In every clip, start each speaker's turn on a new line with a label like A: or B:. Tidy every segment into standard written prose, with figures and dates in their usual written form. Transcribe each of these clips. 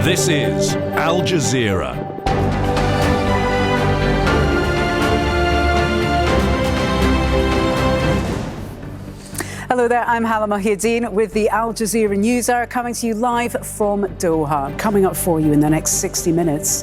A: This is Al Jazeera.
B: Hello there, I'm Halla Showreel with the Al Jazeera News Hour coming to you live from Doha. Coming up for you in the next 60 minutes,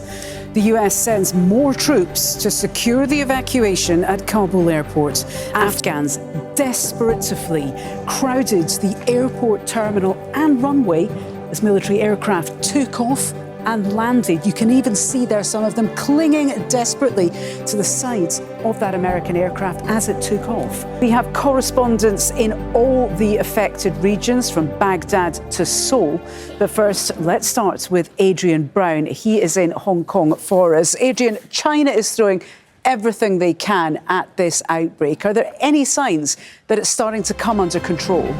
B: the US sends more troops to secure the evacuation at Kabul airport. Afghans, desperate to flee, crowded the airport terminal and runway as military aircraft took off and landed. You can even see there some of them clinging desperately to the sides of that American aircraft as it took off. We have correspondents in all the affected regions from Baghdad to Seoul. But first, let's start with Adrian Brown. He is in Hong Kong for us. Adrian, China is throwing everything they can at this outbreak. Are there any signs that it's starting to come under control?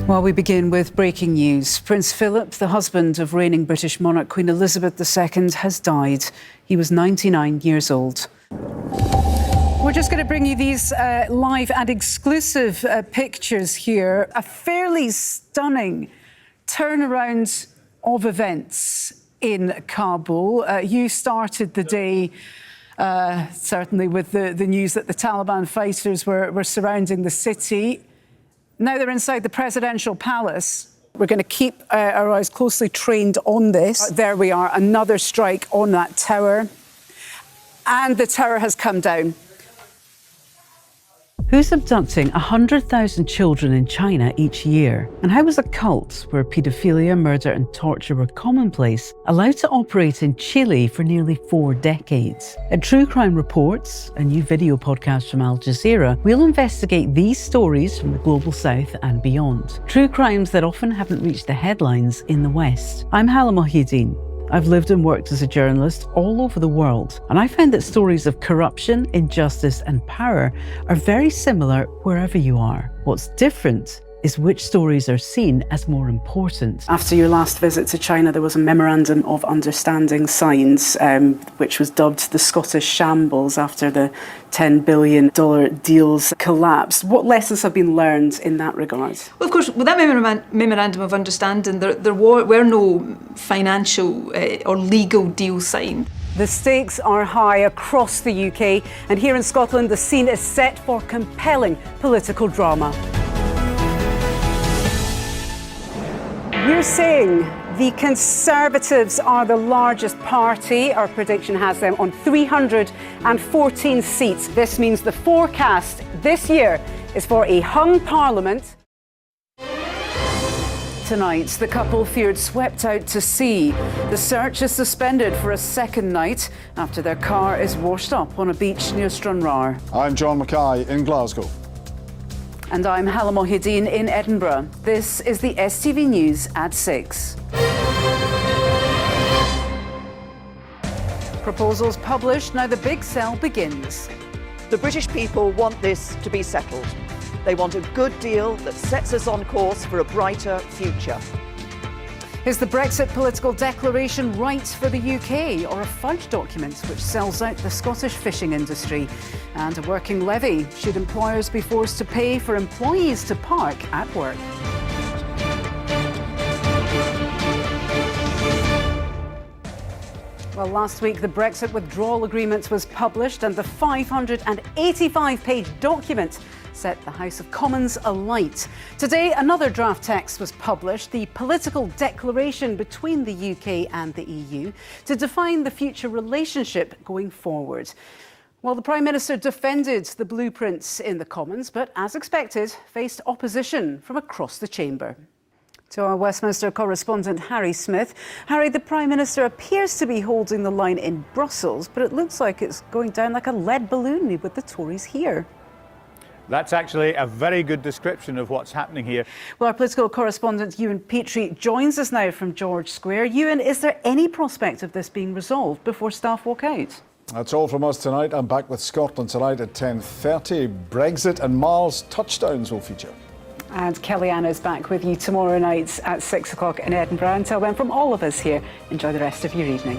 B: Well, we begin with breaking news. Prince Philip, the husband of reigning British monarch Queen Elizabeth II, has died. He was 99 years old. We're just going to bring you these live and exclusive pictures here. A fairly stunning turnaround of events in Kabul. You started the day certainly with the news that the Taliban fighters were surrounding the city. Now they're inside the presidential palace. We're going to keep our eyes closely trained on this. There we are, another strike on that tower. And the tower has come down. Who's abducting 100,000 children in China each year? And how was a cult where paedophilia, murder and torture were commonplace allowed to operate in Chile for nearly 4 decades? At True Crime Reports, a new video podcast from Al Jazeera, we'll investigate these stories from the global south and beyond. True crimes that often haven't reached the headlines in the West. I'm Halla Showreel. I've lived and worked as a journalist all over the world, and I find that stories of corruption, injustice and power are very similar wherever you are. What's different is which stories are seen as more important. After your last visit to China, there was a memorandum of understanding signed, which was dubbed the Scottish Shambles after the $10 billion deals collapsed. What lessons have been learned in that regard?
C: Well, of course, with that memorandum of understanding, there were no financial or legal deals signed.
B: The stakes are high across the UK, and here in Scotland, the scene is set for compelling political drama. We're saying the Conservatives are the largest party. Our prediction has them on 314 seats. This means the forecast this year is for a hung parliament. Tonight, the couple feared swept out to sea. The search is suspended for a second night after their car is washed up on a beach near Stranraer.
D: I'm John Mackay in Glasgow.
B: And I'm Halla Showreel in Edinburgh. This is the STV News at 6. Proposals published, now the big sell begins.
E: The British people want this to be settled. They want a good deal that sets us on course for a brighter future.
B: Is the Brexit political declaration right for the UK, or a fudge document which sells out the Scottish fishing industry? And a working levy. Should employers be forced to pay for employees to park at work? Well, last week the Brexit withdrawal agreement was published, and the 585-page document set the House of Commons alight. Today, another draft text was published, the political declaration between the UK and the EU, to define the future relationship going forward. Well, the Prime Minister defended the blueprints in the Commons, but as expected, faced opposition from across the chamber. To our Westminster correspondent, Harry Smith. Harry, the Prime Minister appears to be holding the line in Brussels, but it looks like it's going down like a lead balloon with the Tories here.
F: That's actually a very good description of what's happening here.
B: Well, our political correspondent, Ewan Petrie, joins us now from George Square. Ewan, is there any prospect of this being resolved before staff walk out?
D: That's all from us tonight. I'm back with Scotland tonight at 10:30. Brexit and Mars touchdowns will feature.
B: And Kellyanne is back with you tomorrow night at 6 o'clock in Edinburgh. Until then, from all of us here, enjoy the rest of your evening.